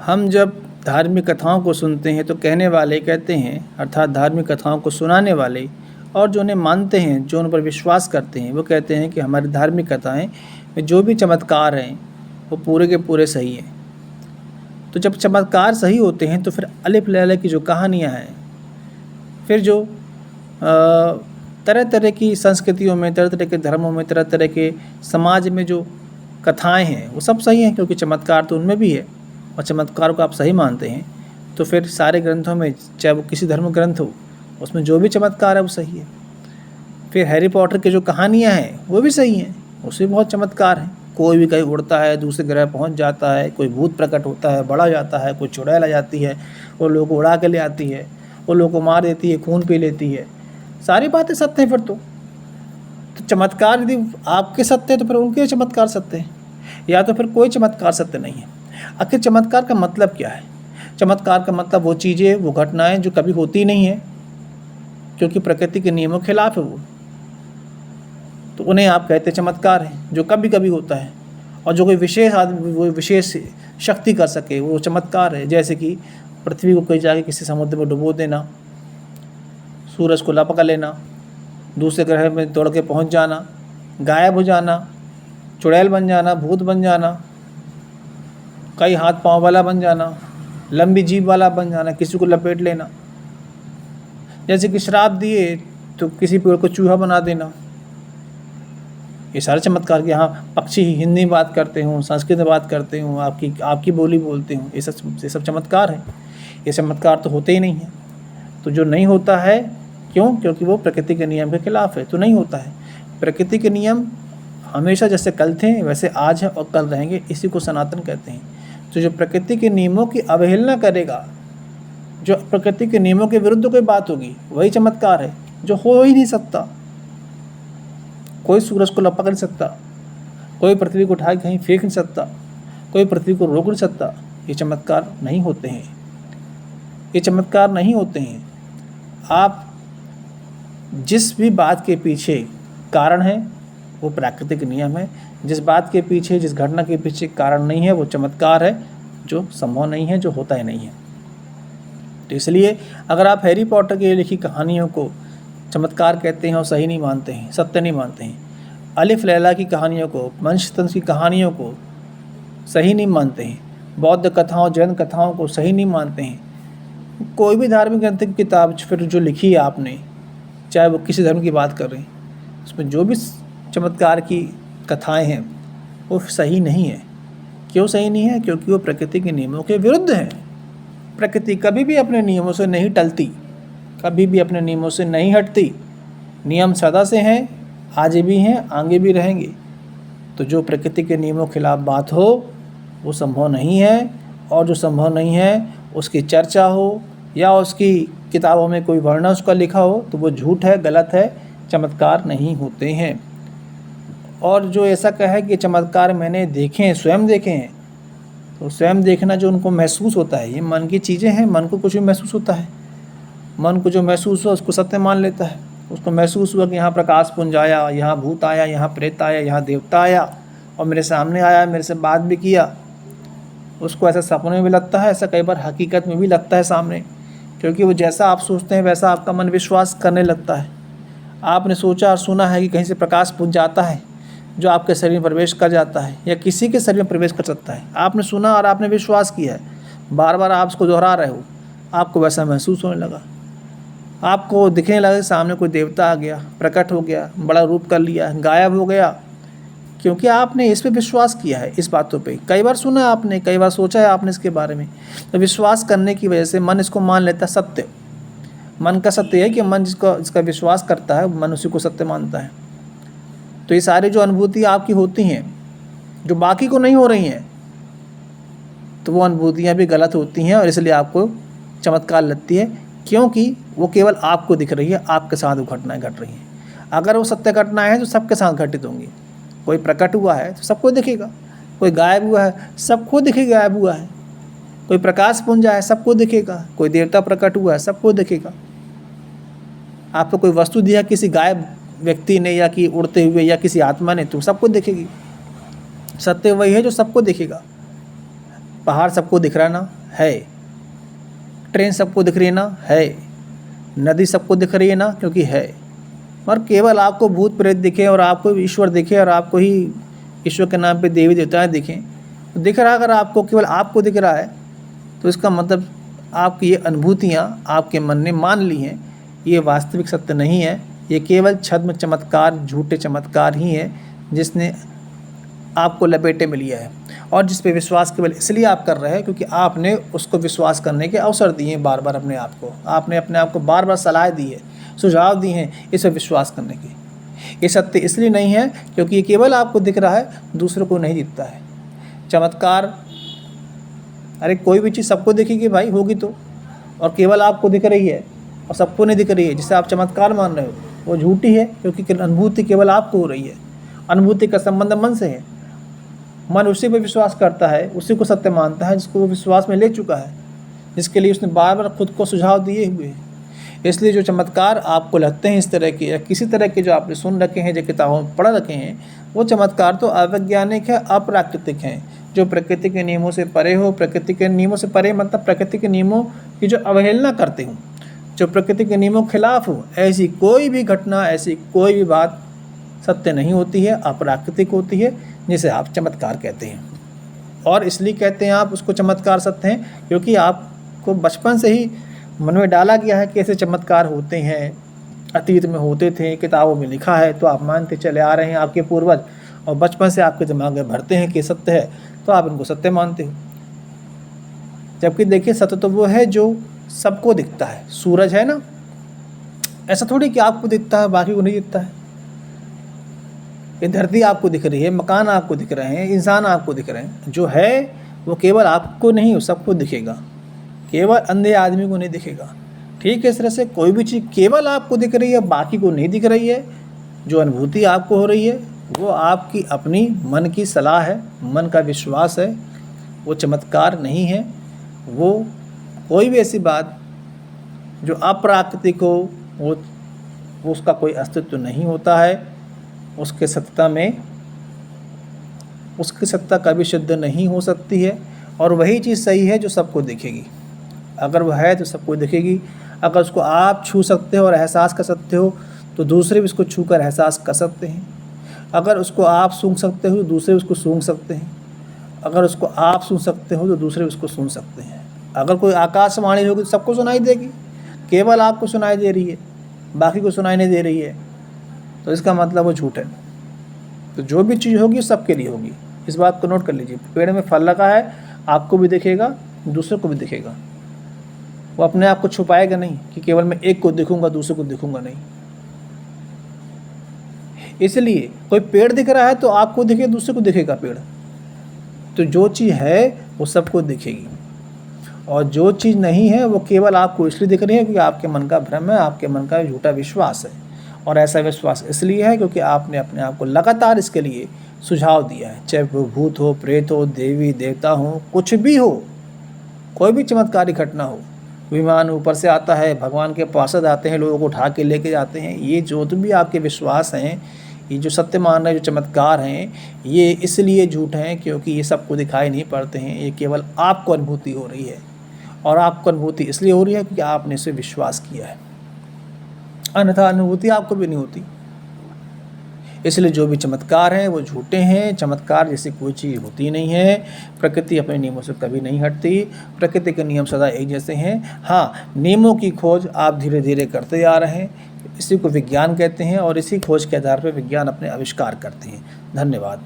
हम जब धार्मिक कथाओं को सुनते हैं तो कहने वाले कहते हैं, अर्थात धार्मिक कथाओं को सुनाने वाले और जो उन्हें मानते हैं, जो उन पर विश्वास करते हैं, वो कहते हैं कि हमारी धार्मिक कथाएं में जो भी चमत्कार हैं वो पूरे के पूरे सही हैं। तो जब चमत्कार सही होते हैं तो फिर अलिफ लैला की जो कहानियाँ हैं, फिर जो तरह तरह की संस्कृतियों में, तरह तरह के धर्मों में, तरह तरह के समाज में जो कथाएं हैं वो सब सही हैं, क्योंकि चमत्कार तो उनमें भी है। और चमत्कार को आप सही मानते हैं तो फिर सारे ग्रंथों में, चाहे वो किसी धर्म ग्रंथ हो, उसमें जो भी चमत्कार है वो सही है। फिर हैरी पॉटर की जो कहानियाँ हैं वो भी सही हैं, उसमें बहुत चमत्कार हैं। कोई भी कहीं उड़ता है, दूसरे ग्रह पहुंच जाता है, कोई भूत प्रकट होता है, बड़ा जाता है, कोई चुड़ैल आ जाती है, वो लोगों को उड़ा के ले आती है, वो लोगों को मार देती है, खून पी लेती है। सारी बातें सत्य हैं फिर तो चमत्कार यदि आपके सत्य है तो फिर उनके चमत्कार सत्य हैं, या तो फिर कोई चमत्कार सत्य नहीं है। आखिर चमत्कार का मतलब क्या है? चमत्कार का मतलब वो चीज़ें, वो घटनाएं जो कभी होती नहीं है, क्योंकि प्रकृति के नियमों के खिलाफ है वो, तो उन्हें आप कहते चमत्कार है। जो कभी कभी होता है और जो कोई विशेष आदमी, वो विशेष शक्ति कर सके, वो चमत्कार है। जैसे कि पृथ्वी को कोई जाके किसी समुद्र में डुबो देना, सूरज को लपका लेना, दूसरे ग्रह में दौड़ के पहुंच जाना, गायब हो जाना, चुड़ैल बन जाना, भूत बन जाना, कई हाथ पांव वाला बन जाना, लंबी जीभ वाला बन जाना, किसी को लपेट लेना। जैसे कि श्राप दिए तो किसी पेड़ को चूहा बना देना। ये सारे चमत्कार के, यहाँ पक्षी हिंदी में बात करते हूँ, संस्कृत में बात करते हूँ, आपकी बोली बोलते हूँ, ये सब चमत्कार है। ये चमत्कार तो होते ही नहीं है। तो जो नहीं होता है, क्यों? क्योंकि वो प्रकृति के नियम के खिलाफ है, तो नहीं होता है। प्रकृति के नियम हमेशा जैसे कल थे वैसे आज हैं और कल रहेंगे, इसी को सनातन कहते हैं। तो जो प्रकृति के नियमों की अवहेलना करेगा, जो प्रकृति के नियमों के विरुद्ध कोई बात होगी, वही चमत्कार है, जो हो ही नहीं सकता। कोई सूरज को लपक नहीं सकता, कोई पृथ्वी को उठा के कहीं फेंक नहीं सकता, कोई पृथ्वी को रोक नहीं सकता। ये चमत्कार नहीं होते हैं, ये चमत्कार नहीं होते हैं। आप जिस भी बात के पीछे कारण है वो प्राकृतिक नियम है, जिस बात के पीछे, जिस घटना के पीछे कारण नहीं है वो चमत्कार है, जो संभव नहीं है, जो होता ही नहीं है। तो इसलिए अगर आप हैरी पॉटर की लिखी कहानियों को चमत्कार कहते हैं और सही नहीं मानते हैं, सत्य नहीं मानते हैं, अलिफ लैला की कहानियों को, पंचतंत्र की कहानियों को सही नहीं मानते हैं, बौद्ध कथाओं, जैन कथाओं को सही नहीं मानते हैं, कोई भी धार्मिक ग्रंथ की किताब फिर जो लिखी है आपने, चाहे वो किसी धर्म की बात कर रहे हैं, उसमें जो भी चमत्कार की कथाएं हैं वो सही नहीं है। क्यों सही नहीं है? क्योंकि वो प्रकृति के नियमों के विरुद्ध है। प्रकृति कभी भी अपने नियमों से नहीं टलती, कभी भी अपने नियमों से नहीं हटती। नियम सदा से हैं, आज भी हैं, आगे भी रहेंगे। तो जो प्रकृति के नियमों के खिलाफ बात हो वो संभव नहीं है, और जो संभव नहीं है उसकी चर्चा हो या उसकी किताबों में कोई वर्णन उसका लिखा हो तो वो झूठ है, गलत है, चमत्कार नहीं होते हैं। और जो ऐसा कहे कि चमत्कार मैंने देखे हैं, स्वयं देखे हैं, तो स्वयं देखना जो उनको महसूस होता है, ये मन की चीज़ें हैं। मन को कुछ भी महसूस होता है, मन को जो महसूस हुआ उसको सत्य मान लेता है। उसको महसूस हुआ कि यहाँ प्रकाश पुंज आया, यहाँ भूत आया, यहाँ प्रेत आया, यहाँ देवता आया और मेरे सामने आया, मेरे से बात भी किया। उसको ऐसा सपने में भी लगता है, ऐसा कई बार हकीकत में भी लगता है सामने, क्योंकि वो जैसा आप सोचते हैं वैसा आपका मन विश्वास करने लगता है। आपने सोचा और सुना है कि कहीं से प्रकाश पुंज आता है जो आपके शरीर में प्रवेश कर जाता है या किसी के शरीर में प्रवेश कर सकता है। आपने सुना और आपने विश्वास किया है, बार बार आप उसको दोहरा रहे हो, आपको वैसा महसूस होने लगा। आपको दिखने लगा सामने कोई देवता आ गया, प्रकट हो गया, बड़ा रूप कर लिया, गायब हो गया, क्योंकि आपने इस पे विश्वास किया है। इस बातों पे कई बार सुना आपने, कई बार सोचा है आपने इसके बारे में। तो विश्वास करने की वजह से मन इसको मान लेता है सत्य। मन का सत्य है कि मन जिसका विश्वास करता है, मन उसी को सत्य मानता है। तो ये सारी जो अनुभूति आपकी होती हैं, जो बाकी को नहीं हो रही हैं, तो वो अनुभूतियाँ भी गलत होती हैं और इसलिए आपको चमत्कार लगती है, क्योंकि वो केवल आपको दिख रही है, आपके साथ वो घटनाएं घट रही हैं। अगर वो सत्य घटनाएं हैं तो सबके साथ घटित होंगी। कोई प्रकट हुआ है तो सबको दिखेगा, कोई गायब हुआ है सबको दिखेगा गायब हुआ है, कोई प्रकाश पुंज है सबको दिखेगा, कोई देवता प्रकट हुआ है सबको दिखेगा। आपको कोई वस्तु दिया किसी गायब व्यक्ति ने या कि उड़ते हुए या किसी आत्मा ने, तो सबको दिखेगी। सत्य वही है जो सबको दिखेगा। पहाड़ सबको दिख रहा है ना, है। ट्रेन सबको दिख रही है ना, है। नदी सबको दिख रही है ना, क्योंकि है। और केवल आपको भूत प्रेत दिखे और आपको ईश्वर दिखे और आपको ही ईश्वर के नाम पे देवी देवताएं दिखें, तो दिख रहा, अगर आपको केवल आपको दिख रहा है तो इसका मतलब आपकी ये अनुभूतियाँ आपके मन ने मान ली हैं, ये वास्तविक सत्य नहीं है। ये केवल छद्म चमत्कार, झूठे चमत्कार ही है जिसने आपको लपेटे में लिया है, और जिस पे विश्वास केवल इसलिए आप कर रहे हैं क्योंकि आपने उसको विश्वास करने के अवसर दिए हैं बार बार अपने आप को। आपने अपने आप को बार बार सलाह दी है, सुझाव दिए हैं इस पर विश्वास करने के। ये सत्य इसलिए नहीं है क्योंकि ये केवल आपको दिख रहा है, दूसरों को नहीं दिखता है। चमत्कार, अरे कोई भी चीज़ सबको दिखेगी भाई, होगी तो, और केवल आपको दिख रही है और सबको नहीं दिख रही है, जिसे आप चमत्कार मान रहे हो वो झूठी है, क्योंकि अनुभूति केवल आपको हो रही है। अनुभूति का संबंध मन से है। मन उसी पर विश्वास करता है, उसी को सत्य मानता है जिसको वो विश्वास में ले चुका है, जिसके लिए उसने बार बार खुद को सुझाव दिए हुए हैं। इसलिए जो चमत्कार आपको लगते हैं इस तरह के या किसी तरह के जो आपने सुन रखे हैं, जो किताबों में पढ़ रखे हैं, वो चमत्कार तो अवैज्ञानिक है, अप्राकृतिक हैं, जो प्रकृति के नियमों से परे हो। प्रकृति के नियमों से परे मतलब प्रकृति के नियमों की जो अवहेलना करते हो, जो प्रकृति के नियमों के खिलाफ हो। ऐसी कोई भी घटना, ऐसी कोई भी बात सत्य नहीं होती है, अप्राकृतिक होती है, जिसे आप चमत्कार कहते हैं। और इसलिए कहते हैं आप उसको चमत्कार सत्य हैं क्योंकि आपको बचपन से ही मन में डाला गया है कि ऐसे चमत्कार होते हैं, अतीत में होते थे, किताबों में लिखा है, तो आप मानते चले आ रहे हैं आपके पूर्वज, और बचपन से आपके दिमाग में भरते हैं कि सत्य है, तो आप इनको सत्य मानते हो। जबकि देखिए, सत्य तो वो है जो सबको दिखता है। सूरज है ना, ऐसा थोड़ी कि आपको दिखता है बाकी को नहीं दिखता है। ये धरती आपको दिख रही है, मकान आपको दिख रहे हैं, इंसान आपको दिख रहे हैं। जो है वो केवल आपको नहीं, वो सबको दिखेगा, केवल अंधे आदमी को नहीं दिखेगा। ठीक है, इस तरह से कोई भी चीज़ केवल आपको दिख रही है, बाकी को नहीं दिख रही है, जो अनुभूति आपको हो रही है, वो आपकी अपनी मन की सलाह है, मन का विश्वास है, वो चमत्कार नहीं है। वो कोई भी ऐसी बात जो अप्राकृतिक हो, वो उसका कोई अस्तित्व नहीं होता है। उसके सत्ता में, उसकी सत्ता कभी सिद्ध नहीं हो सकती है। और वही चीज़ सही है जो सबको दिखेगी। अगर वह है तो सबको दिखेगी। अगर उसको आप छू सकते हो और एहसास कर सकते हो तो दूसरे भी उसको छू कर एहसास कर सकते हैं। अगर उसको आप सूंघ सकते हो तो दूसरे उसको सूंघ सकते हैं। अगर उसको आप सुन सकते हो तो दूसरे उसको सुन सकते हैं। अगर कोई आकाशवाणी होगी तो सबको सुनाई देगी, केवल आपको सुनाई दे रही है, बाकी को सुनाई नहीं दे रही है, तो इसका मतलब वो झूठ है। तो जो भी चीज़ होगी सबके लिए होगी, इस बात को नोट कर लीजिए। पेड़ में फल लगा है, आपको भी दिखेगा, दूसरे को भी दिखेगा। वो अपने आप को छुपाएगा नहीं कि केवल मैं एक को दिखूंगा, दूसरे को दिखूंगा नहीं। इसलिए कोई पेड़ दिख रहा है तो आपको दिखे, दूसरे को दिखेगा पेड़। तो जो चीज़ है वो सबको दिखेगी, और जो चीज़ नहीं है वो केवल आपको इसलिए दिख रही है क्योंकि आपके मन का भ्रम है, आपके मन का झूठा विश्वास है। और ऐसा विश्वास इसलिए है क्योंकि आपने अपने आप को लगातार इसके लिए सुझाव दिया है। चाहे वो भूत हो, प्रेत हो, देवी देवता हो, कुछ भी हो, कोई भी चमत्कारी घटना हो, विमान ऊपर से आता है, भगवान के पार्षद आते हैं, लोगों को उठा के लेके जाते हैं, ये जो भी आपके विश्वास हैं, ये जो सत्य मान रहे, जो चमत्कार हैं, ये इसलिए झूठ हैं क्योंकि ये सबको दिखाई नहीं पड़ते हैं। ये केवल आपको अनुभूति हो रही है, और आपको अनुभूति इसलिए हो रही है क्योंकि आपने इसे विश्वास किया है, अन्यथा अनुभूति आपको भी नहीं होती। इसलिए जो भी चमत्कार हैं वो झूठे हैं। चमत्कार जैसी कोई चीज़ होती नहीं है। प्रकृति अपने नियमों से कभी नहीं हटती, प्रकृति के नियम सदा एक जैसे हैं। हाँ, नियमों की खोज आप धीरे धीरे करते आ रहे हैं, इसी को विज्ञान कहते हैं, और इसी खोज के आधार पर विज्ञान अपने आविष्कार करते हैं। धन्यवाद।